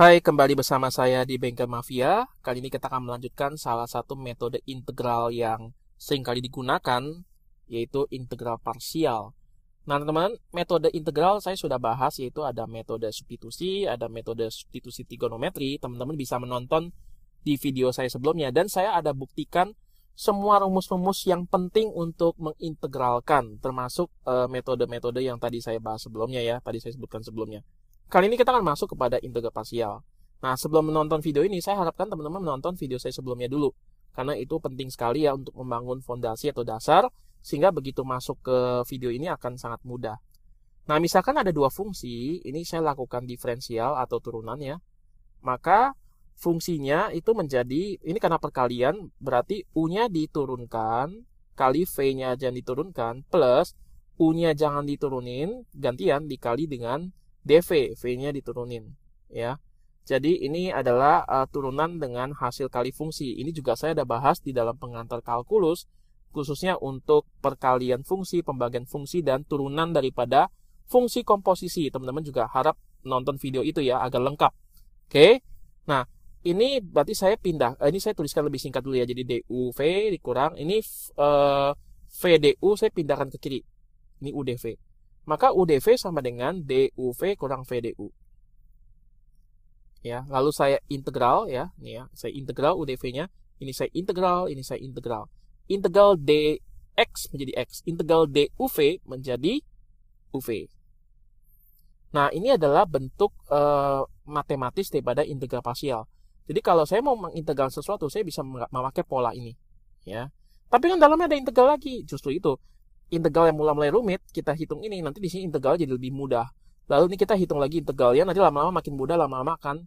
Hai, kembali bersama saya di Bengkel Mafia. Kali ini kita akan melanjutkan salah satu metode integral yang sering kali digunakan, yaitu integral parsial. Nah, teman-teman, metode integral saya sudah bahas, yaitu ada metode substitusi, ada metode substitusi trigonometri. Teman-teman bisa menonton di video saya sebelumnya. Dan saya ada buktikan semua rumus-rumus yang penting untuk mengintegralkan, termasuk metode-metode yang tadi saya bahas sebelumnya ya, tadi saya sebutkan sebelumnya. Kali ini kita akan masuk kepada integral parsial. Nah, sebelum menonton video ini, saya harapkan teman-teman menonton video saya sebelumnya dulu. Karena itu penting sekali ya untuk membangun fondasi atau dasar, sehingga begitu masuk ke video ini akan sangat mudah. Nah, misalkan ada dua fungsi, ini saya lakukan diferensial atau turunan ya. Maka fungsinya itu menjadi, ini karena perkalian, berarti U-nya diturunkan, kali V-nya jangan diturunkan, plus U-nya jangan diturunin, gantian dikali dengan dv, v-nya diturunin ya. Jadi ini adalah turunan dengan hasil kali fungsi. Ini juga saya ada bahas di dalam pengantar kalkulus, khususnya untuk perkalian fungsi, pembagian fungsi, dan turunan daripada fungsi komposisi. Teman-teman juga harap nonton video itu ya, agar lengkap. Oke, nah ini berarti saya pindah, ini saya tuliskan lebih singkat dulu ya. Jadi duv dikurang, ini vdu saya pindahkan ke kiri. Ini udv. Maka UDV sama dengan DUV kurang VDU. Ya, lalu saya integral ya, ini ya, saya integral UDV-nya, ini saya integral, ini saya integral. Integral dx menjadi x, integral DUV menjadi UV. Nah, ini adalah bentuk matematis daripada integral parsial. Jadi kalau saya mau mengintegral sesuatu, saya bisa memakai pola ini, ya. Tapi kan dalamnya ada integral lagi, justru itu. Integral yang mulai rumit, kita hitung ini, nanti di sini integral jadi lebih mudah. Lalu ini kita hitung lagi integralnya, nanti lama-lama makin mudah, lama-lama akan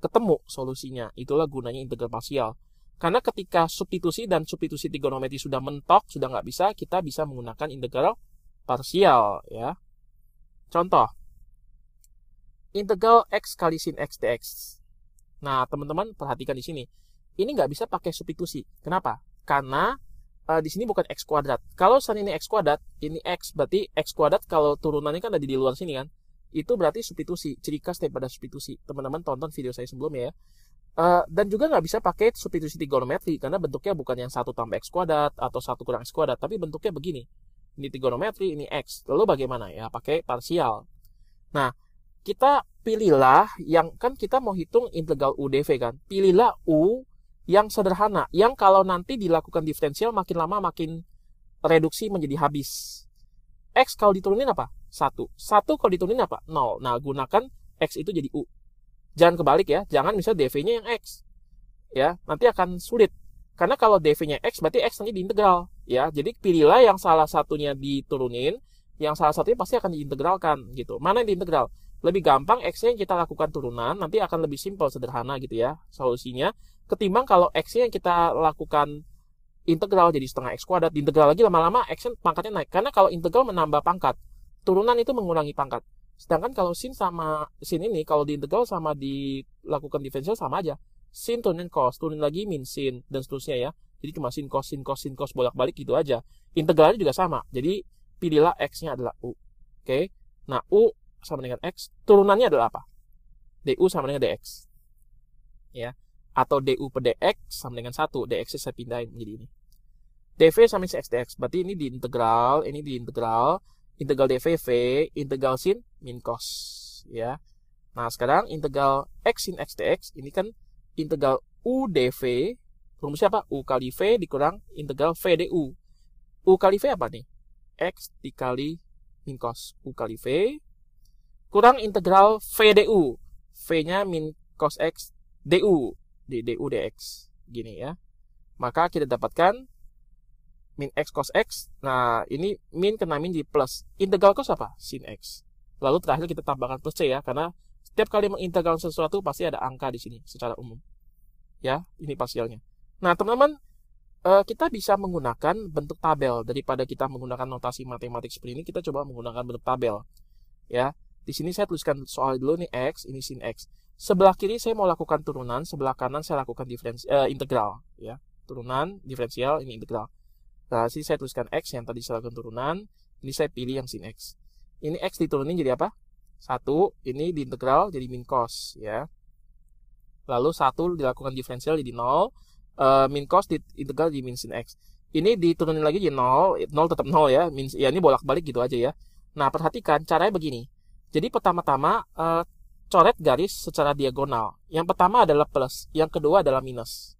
ketemu solusinya. Itulah gunanya integral parsial. Karena ketika substitusi dan substitusi trigonometri sudah mentok, sudah nggak bisa, kita bisa menggunakan integral parsial ya. Contoh, integral x kali sin x dx. Nah, teman-teman perhatikan di sini. Ini nggak bisa pakai substitusi. Kenapa? Karena di sini bukan x kuadrat. Kalau sin ini x kuadrat, ini x, berarti x kuadrat kalau turunannya kan ada di luar sini kan. Itu berarti substitusi, ciri khas daripada substitusi. Teman-teman tonton video saya sebelumnya ya. Dan juga nggak bisa pakai substitusi trigonometri, karena bentuknya bukan yang 1 tambah x kuadrat atau 1 kurang x kuadrat, tapi bentuknya begini. Ini trigonometri, ini x. Lalu bagaimana ya? Pakai parsial. Nah, kita pilihlah yang, kan kita mau hitung integral UDV kan. Pilihlah U yang sederhana, yang kalau nanti dilakukan diferensial makin lama makin reduksi menjadi habis. X kalau diturunin apa? 1. 1 kalau diturunin apa? 0. Nah, gunakan X itu jadi U. Jangan kebalik ya, jangan misalnya dv-nya yang X. Ya, nanti akan sulit. Karena kalau dv-nya X, berarti X nanti diintegral. Ya, jadi pilihlah yang salah satunya diturunin, yang salah satunya pasti akan diintegralkan gitu. Mana yang diintegral? Lebih gampang X-nya yang kita lakukan turunan, nanti akan lebih simpel, sederhana gitu ya, solusinya. Ketimbang kalau X-nya yang kita lakukan integral jadi setengah X kuadrat, diintegral lagi lama-lama X-nya pangkatnya naik. Karena kalau integral menambah pangkat, turunan itu mengurangi pangkat. Sedangkan kalau sin sama sin ini, kalau diintegral sama dilakukan diferensial sama aja. Sin turunin cos, turunin lagi min sin, dan seterusnya ya. Jadi cuma sin cos, sin cos, sin cos, bolak-balik gitu aja. Integralnya juga sama. Jadi pilihlah X-nya adalah U. Oke. Nah, U sama dengan X, turunannya adalah apa? DU sama dengan DX. Ya. Atau DU per DX sama dengan 1. DX saya pindahin menjadi ini. DV sama dengan X DX. Berarti ini diintegral, ini diintegral. Integral DV, V, integral sin, min cos. Ya. Nah, sekarang integral X sin X DX, ini kan integral U DV. Rumusnya apa? U kali V dikurang integral V DU. U kali V apa nih? X dikali min cos. U kali V kurang integral V DU. V-nya min cos X DU. Du dx gini ya. Maka kita dapatkan min x cos x. Nah, ini min kena min di plus. Integral cos apa? Sin x. Lalu terakhir kita tambahkan plus c ya, karena setiap kali mengintegral sesuatu pasti ada angka di sini secara umum. Ya, ini parsialnya. Nah, teman-teman, kita bisa menggunakan bentuk tabel daripada kita menggunakan notasi matematik seperti ini. Kita coba menggunakan bentuk tabel. Ya, di sini saya tuliskan soal dulu nih x, ini sin x. Sebelah kiri saya mau lakukan turunan, sebelah kanan saya lakukan integral, ya. Turunan, diferensial, ini integral. Nah, sini saya tuliskan x yang tadi saya lakukan turunan, ini saya pilih yang sin x. Ini x diturunin jadi apa? 1, ini diintegral jadi min cos, ya. Lalu 1 dilakukan diferensial jadi 0. Min cos integral di min sin x. Ini diturunin lagi jadi 0 tetap 0 ya. Ya ini bolak-balik gitu aja ya. Nah, perhatikan caranya begini. Jadi pertama-tama coret garis secara diagonal. Yang pertama adalah plus, yang kedua adalah minus.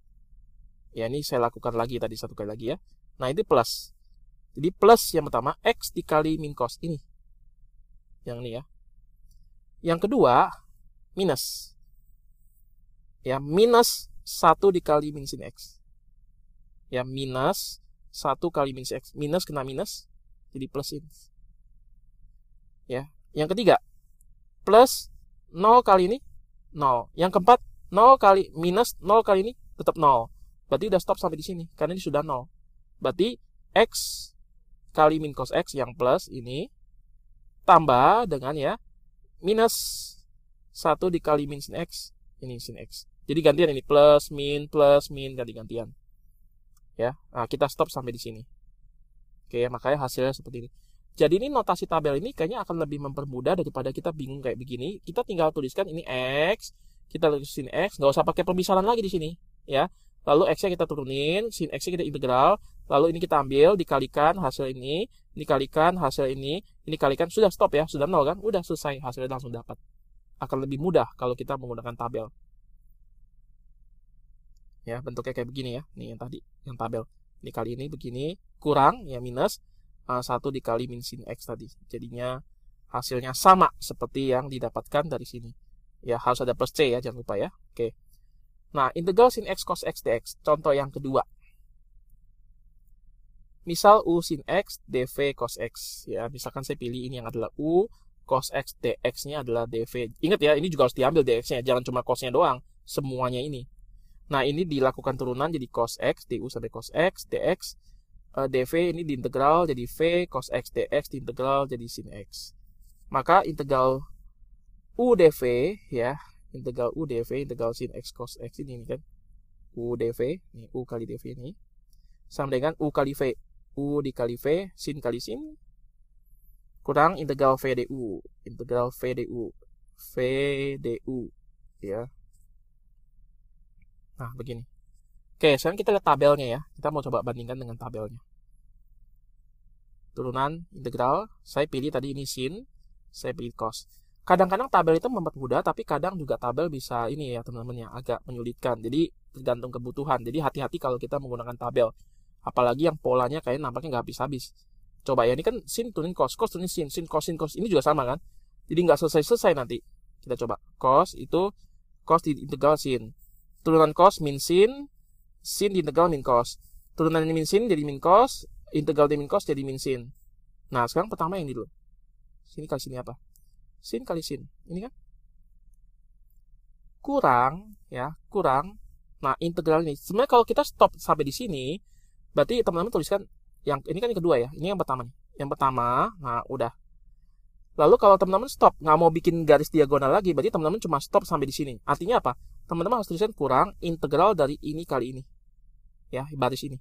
Ya, ini saya lakukan lagi tadi 1 kali lagi ya. Nah, ini plus. Jadi plus yang pertama x dikali min cos ini. Yang ini ya. Yang kedua minus. Ya, minus 1 dikali min sin x. Ya, minus 1 kali min sin x. Minus kena minus jadi plus ini. Ya, yang ketiga plus 0 kali ini 0. Yang keempat 0 kali minus 0 kali ini tetap 0. Berarti udah stop sampai di sini karena ini sudah 0. Berarti x kali min cos x yang plus ini tambah dengan ya minus 1 dikali min sin x, ini sin x. Jadi gantian ini plus min ganti-gantian. Ya, nah kita stop sampai di sini. Oke, makanya hasilnya seperti ini. Jadi ini notasi tabel ini kayaknya akan lebih mempermudah daripada kita bingung kayak begini. Kita tinggal tuliskan ini x, kita tulisin x, nggak usah pakai pemisahan lagi di sini, ya. Lalu x-nya kita turunin, sin x-nya kita integral, lalu ini kita ambil, dikalikan hasil ini, dikalikan hasil ini kalikan, sudah stop ya, sudah 0 kan, udah selesai, hasilnya langsung dapat. Akan lebih mudah kalau kita menggunakan tabel. Ya, bentuknya kayak begini ya, nih yang tadi, yang tabel. Ini kali ini begini, kurang, ya minus, 1 dikali min sin x tadi. Jadinya hasilnya sama seperti yang didapatkan dari sini. Ya, harus ada plus c ya, jangan lupa ya. Oke. Nah, integral sin x cos x dx. Contoh yang kedua. Misal u sin x dv cos x. Ya, misalkan saya pilih ini yang adalah u cos x dx-nya adalah dv. Ingat ya, ini juga harus diambil dx-nya. Jangan cuma cos-nya doang. Semuanya ini. Nah, ini dilakukan turunan jadi cos x du sampai cos x dx. Dv ini diintegral jadi v cos x dx diintegral jadi sin x. Maka integral u dv ya, integral u dv integral sin x cos x ini kan u dv, ini u kali dv ini sama dengan u kali v, u dikali v sin kali sin kurang integral v du, integral v du ya. Nah, begini. Oke, sekarang kita lihat tabelnya ya. Kita mau coba bandingkan dengan tabelnya. Turunan integral, saya pilih tadi ini sin, saya pilih cos. Kadang-kadang tabel itu mempermudah, tapi kadang juga tabel bisa ini ya teman-teman ya, agak menyulitkan. Jadi tergantung kebutuhan. Jadi hati-hati kalau kita menggunakan tabel. Apalagi yang polanya kayak nampaknya nggak habis-habis. Coba ya, ini kan sin turunin cos, cos turunin sin, sin cos ini juga sama kan. Jadi nggak selesai-selesai nanti. Kita coba cos itu cos di integral sin. Turunan cos min sin di integral min cos. Turunan min sin jadi min cos, integral di min cos jadi min sin. Nah, sekarang pertama yang ini dulu. Sini kali sini apa? Sin kali sin. Ini kan? Kurang, ya, kurang. Nah, integral ini. Sebenarnya kalau kita stop sampai di sini, berarti teman-teman tuliskan yang ini kan yang kedua ya. Ini yang pertama nih. Yang pertama, nah udah. Lalu kalau teman-teman stop, nggak mau bikin garis diagonal lagi, berarti teman-teman cuma stop sampai di sini. Artinya apa? Teman-teman harus tuliskan kurang integral dari ini kali ini. Ya, baris ini.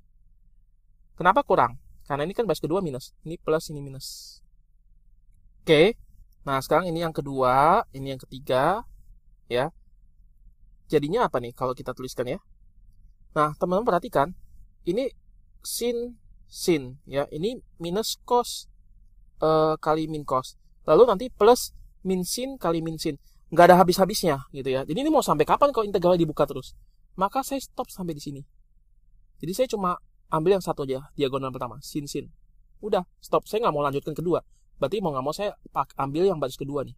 Kenapa kurang? Karena ini kan baris kedua minus. Ini plus, ini minus. Oke. Nah, sekarang ini yang kedua, ini yang ketiga. Ya. Jadinya apa nih kalau kita tuliskan ya? Nah, teman-teman perhatikan. Ini sin. Ya, ini minus cos kali min cos. Lalu nanti plus min sin kali min sin. Nggak ada habis-habisnya gitu ya. Jadi ini mau sampai kapan kalau integralnya dibuka terus? Maka saya stop sampai di sini. Jadi saya cuma ambil yang satu aja, diagonal pertama, sin. Udah, stop. Saya nggak mau lanjutkan kedua. Berarti mau nggak mau saya ambil yang baris kedua nih.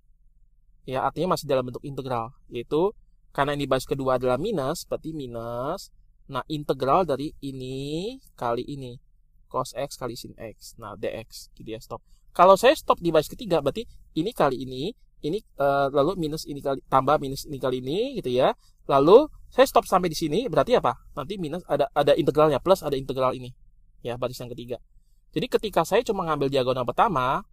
Ya, artinya masih dalam bentuk integral. Yaitu, karena ini baris kedua adalah minus, berarti minus. Nah, integral dari ini kali ini. Cos X kali sin X. Nah, dx. Gitu ya, stop. Kalau saya stop di baris ketiga, berarti ini kali ini lalu minus ini kali, tambah minus ini kali ini, gitu ya. Lalu, saya stop sampai di sini, berarti apa? Nanti minus, ada integralnya, plus ada integral ini. Ya, baris yang ketiga. Jadi, ketika saya cuma ngambil diagonal pertama,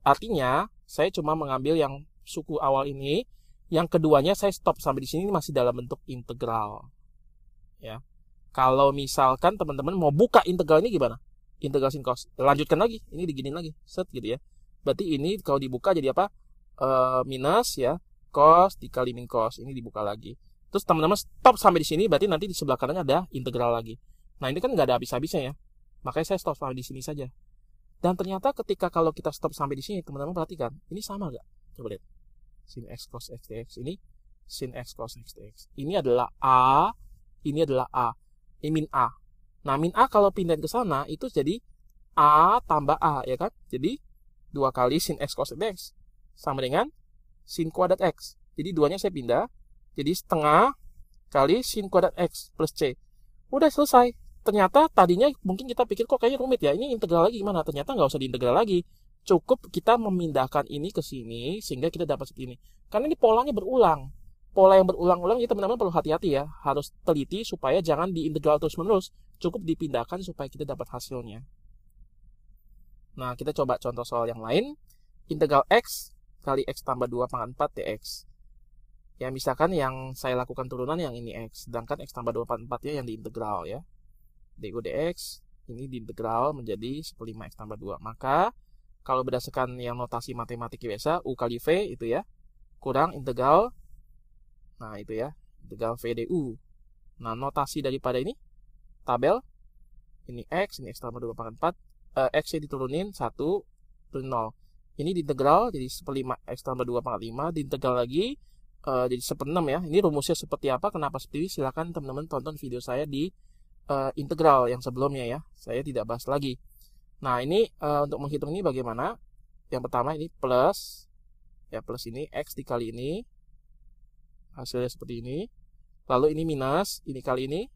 artinya, saya cuma mengambil yang suku awal ini, yang keduanya saya stop sampai di sini masih dalam bentuk integral. Ya. Kalau misalkan teman-teman mau buka integral ini gimana? Integral sin cos. Lanjutkan lagi, ini diginin lagi, set gitu ya. Berarti ini kalau dibuka jadi apa? Minus ya, cos dikali min cos. Ini dibuka lagi. Terus teman-teman stop sampai di sini, berarti nanti di sebelah kanannya ada integral lagi. Nah ini kan nggak ada habis-habisnya ya, makanya saya stop sampai di sini saja. Dan ternyata ketika kalau kita stop sampai di sini, teman-teman perhatikan, ini sama nggak? Coba lihat, sin x cos x dx ini sin x cos x dx. Ini adalah a, ini adalah a, ini min a. Nah min a kalau pindahin ke sana itu jadi a tambah a, ya kan? Jadi 2 kali sin x cos x dx sama dengan sin kuadrat x. Jadi duanya saya pindah, jadi setengah kali sin kuadrat x plus c. Udah selesai. Ternyata tadinya mungkin kita pikir kok kayaknya rumit ya, ini integral lagi gimana? Ternyata nggak usah diintegral lagi. Cukup kita memindahkan ini ke sini sehingga kita dapat seperti ini. Karena ini polanya berulang. Pola yang berulang-ulang, jadi teman-teman perlu hati-hati ya. Harus teliti supaya jangan diintegral terus-menerus. Cukup dipindahkan supaya kita dapat hasilnya. Nah, kita coba contoh soal yang lain. Integral x kali x tambah 2 pangkat 4 dx. Ya, misalkan yang saya lakukan turunan yang ini x. Sedangkan x tambah 2 pangkat 4 ya yang diintegral ya. du dx ini diintegral menjadi 1/5 x tambah 2. Maka kalau berdasarkan yang notasi matematik biasa, u kali v itu ya, kurang integral, nah itu ya, integral v du. Nah notasi daripada ini tabel, ini x tambah 2 pangkat 4, x nya diturunin 1 turun 0. Ini diintegral jadi 1/5 x tambah 2 pangkat 5, diintegral lagi jadi 1/6 ya. Ini rumusnya seperti apa, kenapa seperti ini, silakan teman-teman tonton video saya di integral yang sebelumnya ya, saya tidak bahas lagi. Nah ini untuk menghitung ini bagaimana? Yang pertama ini plus, ya plus ini x dikali ini, hasilnya seperti ini. Lalu ini minus, ini kali ini,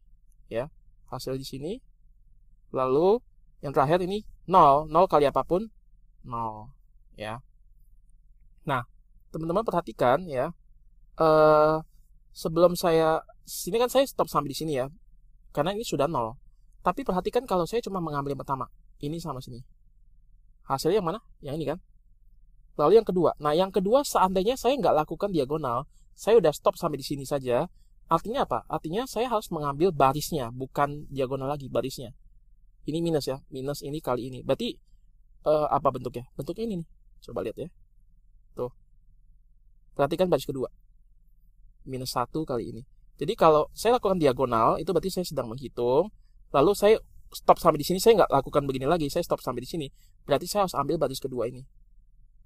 ya hasil di sini. Lalu yang terakhir ini 0 kali apapun 0, ya. Nah teman-teman perhatikan ya, sebelum saya sini kan saya stop sampai di sini ya. Karena ini sudah 0. Tapi perhatikan kalau saya cuma mengambil yang pertama. Ini sama sini. Hasilnya yang mana? Yang ini kan. Lalu yang kedua. Nah yang kedua seandainya saya nggak lakukan diagonal. Saya udah stop sampai di sini saja. Artinya apa? Artinya saya harus mengambil barisnya. Bukan diagonal lagi, barisnya. Ini minus ya. Minus ini kali ini. Berarti apa bentuknya? Bentuknya ini nih. Coba lihat ya. Tuh. Perhatikan baris kedua. Minus 1 kali ini. Jadi kalau saya lakukan diagonal, itu berarti saya sedang menghitung. Lalu saya stop sampai di sini, saya nggak lakukan begini lagi, saya stop sampai di sini. Berarti saya harus ambil baris kedua ini.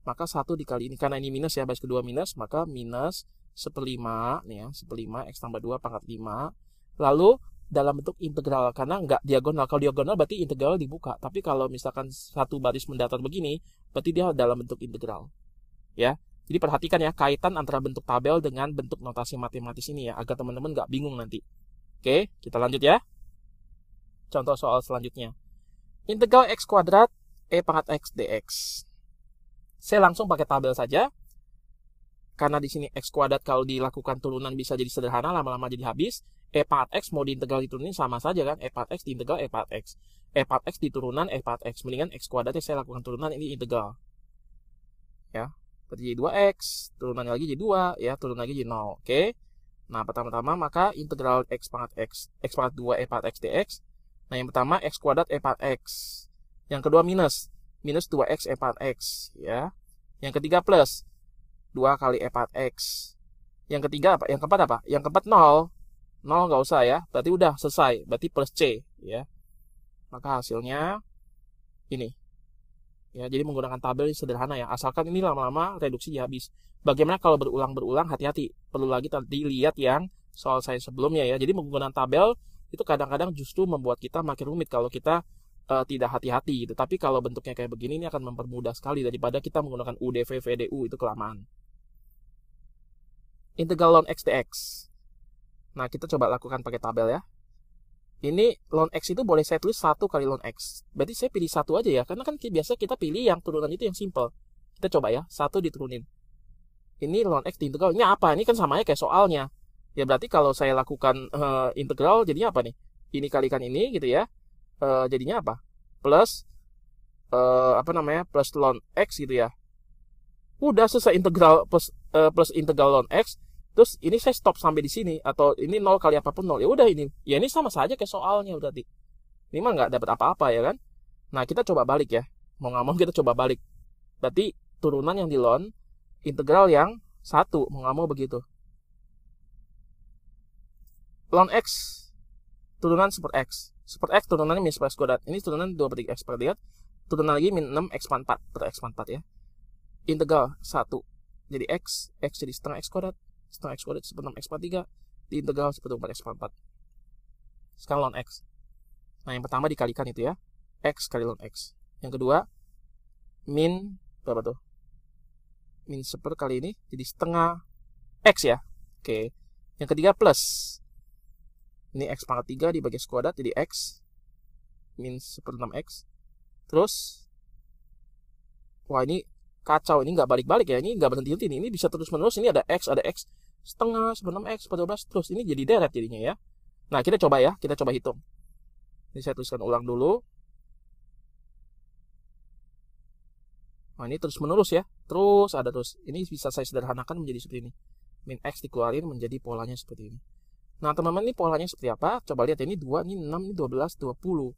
Maka 1 dikali ini, karena ini minus ya, baris kedua minus, maka minus 1/5, nih ya, 1/5 x tambah 2 pangkat 5. Lalu dalam bentuk integral, karena nggak diagonal. Kalau diagonal berarti integral dibuka. Tapi kalau misalkan satu baris mendatar begini, berarti dia dalam bentuk integral. Ya. Jadi perhatikan ya, kaitan antara bentuk tabel dengan bentuk notasi matematis ini ya, agar teman-teman nggak bingung nanti. Oke, kita lanjut ya. Contoh soal selanjutnya. Integral x kuadrat e pangkat x dx. Saya langsung pakai tabel saja. Karena di sini x kuadrat kalau dilakukan turunan bisa jadi sederhana, lama-lama jadi habis. E pangkat x mau diintegral diturunin sama saja kan, e pangkat x diintegral e pangkat x. E pangkat x diturunan e pangkat x. Mendingan x kuadratnya saya lakukan turunan, ini integral. Ya. Jadi 2x, turunan lagi jadi 2, ya, turun lagi jadi 0. Oke. Nah, pertama-tama maka integral x pangkat 2 e pangkat x dx. Nah, yang pertama x kuadrat e pangkat x. Yang kedua minus 2x e pangkat x, ya. Yang ketiga plus 2 kali e pangkat x. Yang ketiga apa? Yang keempat apa? Yang keempat 0. 0 nggak usah ya. Berarti udah selesai. Berarti plus c, ya. Maka hasilnya ini. Ya, jadi menggunakan tabel ini sederhana ya. Asalkan ini lama-lama reduksi ya habis. Bagaimana kalau berulang-berulang, hati-hati. Perlu lagi tadi lihat yang soal saya sebelumnya ya. Jadi menggunakan tabel itu kadang-kadang justru membuat kita makin rumit kalau kita tidak hati-hati gitu. Tapi kalau bentuknya kayak begini ini akan mempermudah sekali daripada kita menggunakan UDV, VDU, itu kelamaan. Integral ln x dx. Nah, kita coba lakukan pakai tabel ya. Ini ln x itu boleh saya tulis 1 kali ln x. Berarti saya pilih 1 aja ya. Karena kan biasa kita pilih yang turunan itu yang simple. Kita coba ya. 1 diturunin. Ini ln x diintegral. Ini apa? Ini kan samanya kayak soalnya. Ya berarti kalau saya lakukan integral jadinya apa nih? Ini kalikan ini gitu ya. Jadinya apa? Plus plus ln x gitu ya. Udah selesai integral plus integral ln x. Terus ini saya stop sampai di sini, atau ini 0 kali apapun 0. Ya udah ini. Ya ini sama saja kayak soalnya berarti. Ini mah nggak dapat apa-apa ya kan. Nah kita coba balik ya. Mau nggak mau kita coba balik. Berarti turunan yang di ln, integral yang 1. Mau nggak mau begitu. ln x turunan super x. Super x turunannya min 11 kuadrat. Ini turunan 2/3 x kuadrat. Turunan lagi min 6 x pangkat 4 per x pangkat 4 ya. Integral 1 jadi x jadi setengah x kuadrat. Setengah x kuadrat 1/6 x pangkat 3 diintegral 1/4 x pangkat 4. Sekarang ln x. Nah, yang pertama dikalikan itu ya. X kali ln x. Yang kedua min berapa tuh? Min 1 kali ini jadi setengah x ya. Oke. Yang ketiga plus. Ini x pangkat 3 dibagi x kuadrat jadi x min 1/6 x. Terus wah, ini kacau, ini nggak balik-balik ya, ini nggak berhenti-henti nih. Ini bisa terus-menerus, ini ada x setengah 1/6 x per 12 terus ini jadi deret jadinya ya. Nah, kita coba hitung. Ini saya tuliskan ulang dulu. Nah, ini terus-menerus ya, terus ada terus. Ini bisa saya sederhanakan menjadi seperti ini. Min x dikeluarin menjadi polanya seperti ini. Nah, teman-teman, ini polanya seperti apa? Coba lihat, ini 2, ini 6, ini 12, 20.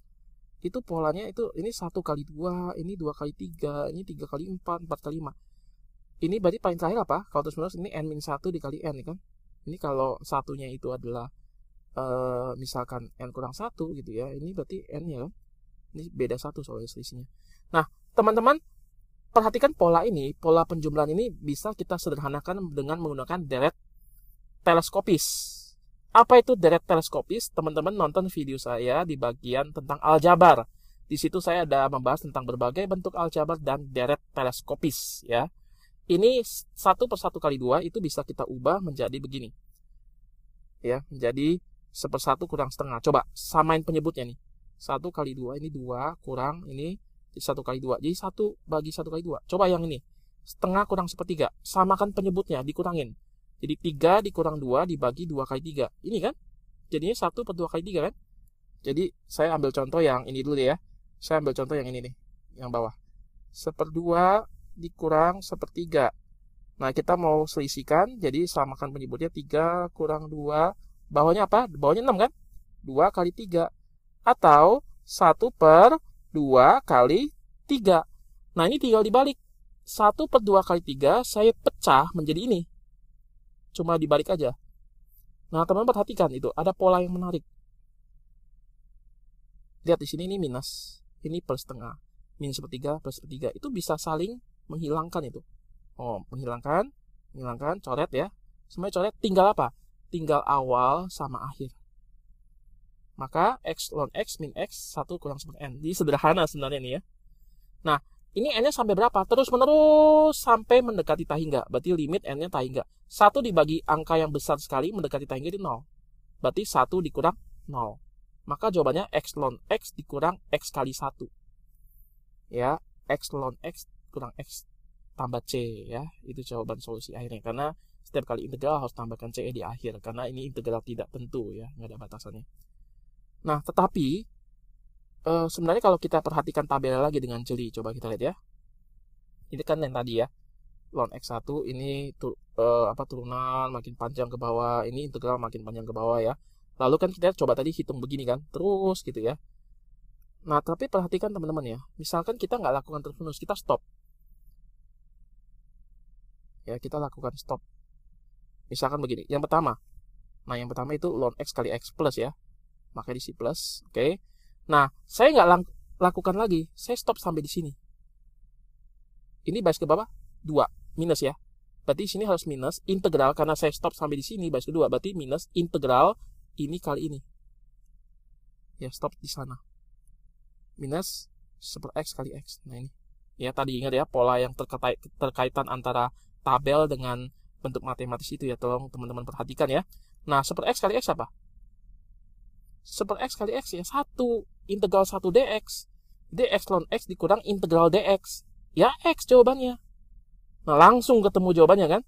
Itu polanya itu, ini 1 kali 2, ini 2 kali 3, ini 3 kali 4, 4 kali 5. Ini berarti paling terakhir apa? Kalau terus-menerus ini n-1 dikali n kan? Ini kalau satunya itu adalah misalkan n kurang 1 gitu ya. Ini berarti n ya kan? Ini beda 1 soalnya selisihnya. Nah, teman-teman, perhatikan pola ini, pola penjumlahan ini bisa kita sederhanakan dengan menggunakan deret teleskopis. Apa itu deret teleskopis? Teman-teman nonton video saya di bagian tentang aljabar. Di situ saya ada membahas tentang berbagai bentuk aljabar dan deret teleskopis ya. Ini 1 per 1 kali 2 itu bisa kita ubah menjadi begini. Ya, menjadi 1/1 kurang setengah. Coba samain penyebutnya nih. 1 kali 2 ini 2 kurang ini 1 kali 2. Jadi 1 bagi 1 kali 2. Coba yang ini. Setengah kurang 1/3. Samakan penyebutnya, dikurangin. Jadi 3 dikurang 2 dibagi 2 kali 3. Ini kan? Jadinya 1 per 2 kali 3 kan? Jadi saya ambil contoh yang ini dulu ya. Saya ambil contoh yang ini nih. Yang bawah. 1/2 dikurang 1/3. Nah, kita mau selisihkan. Jadi samakan penyebutnya 3 kurang 2. Bawahnya apa? Bawahnya 6 kan? 2 kali 3. Atau 1 per 2 kali 3. Nah, ini tinggal dibalik. 1 per 2 kali 3 saya pecah menjadi ini. Cuma dibalik aja. Nah, teman-teman perhatikan itu. Ada pola yang menarik. Lihat di sini ini minus. Ini per setengah. Min 1/3 plus 1/3. Itu bisa saling menghilangkan itu. Oh, menghilangkan, coret ya. Semuanya coret. Tinggal apa? Tinggal awal sama akhir. Maka x ln x min x 1 kurang 1/n. Jadi sederhana sebenarnya nih ya. Nah, ini n-nya sampai berapa? Terus menerus sampai mendekati tak hingga. Berarti limit n-nya tak hingga. 1 dibagi angka yang besar sekali mendekati tak hingga itu 0. Berarti 1 dikurang 0. Maka jawabannya x ln x dikurang x kali 1. Ya, x ln x kurang x tambah c ya. Itu jawaban solusi akhirnya. Karena setiap kali integral harus tambahkan c di akhir. Karena ini integral tidak tentu ya, nggak ada batasannya. Nah, tetapi sebenarnya kalau kita perhatikan tabel lagi dengan jeli, coba kita lihat ya. Ini kan yang tadi ya. Ln x1 ini turunan makin panjang ke bawah, ini integral makin panjang ke bawah ya. Lalu kan kita coba tadi hitung begini kan, terus gitu ya. Nah, tapi perhatikan teman-teman ya. Misalkan kita nggak lakukan terus-menerus, kita stop. Ya, kita lakukan stop. Misalkan begini, yang pertama. Nah, yang pertama itu ln x kali x plus ya. Maka di sini plus, oke. Nah, saya nggak lakukan lagi. Saya stop sampai di sini. Ini baris ke bawah 2, minus ya. Berarti sini harus minus integral karena saya stop sampai di sini baris kedua. Berarti minus integral ini kali ini. Ya, stop di sana. Minus 1/x kali x. Nah, ini. Ya, tadi ingat ya pola yang terkaitan antara tabel dengan bentuk matematis itu ya. Tolong teman-teman perhatikan ya. Nah, 1/x kali x apa? 1/x kali x ya 1 integral 1 dx. Dx ln x dikurang integral dx. Ya x jawabannya. Nah, langsung ketemu jawabannya kan.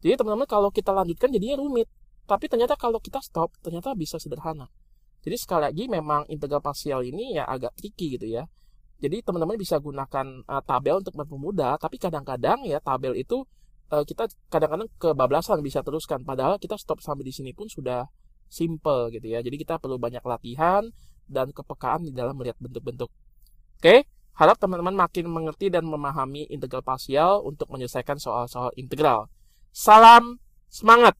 Jadi teman-teman kalau kita lanjutkan jadinya rumit. Tapi ternyata kalau kita stop ternyata bisa sederhana. Jadi sekali lagi memang integral parsial ini ya agak tricky gitu ya. Jadi teman-teman bisa gunakan tabel untuk mempermudah. Tapi kadang-kadang ya tabel itu kita kadang-kadang kebablasan bisa teruskan. Padahal kita stop sampai di sini pun sudah simple gitu ya. Jadi kita perlu banyak latihan dan kepekaan di dalam melihat bentuk-bentuk. Oke, harap teman-teman makin mengerti dan memahami integral parsial untuk menyelesaikan soal-soal integral. Salam semangat!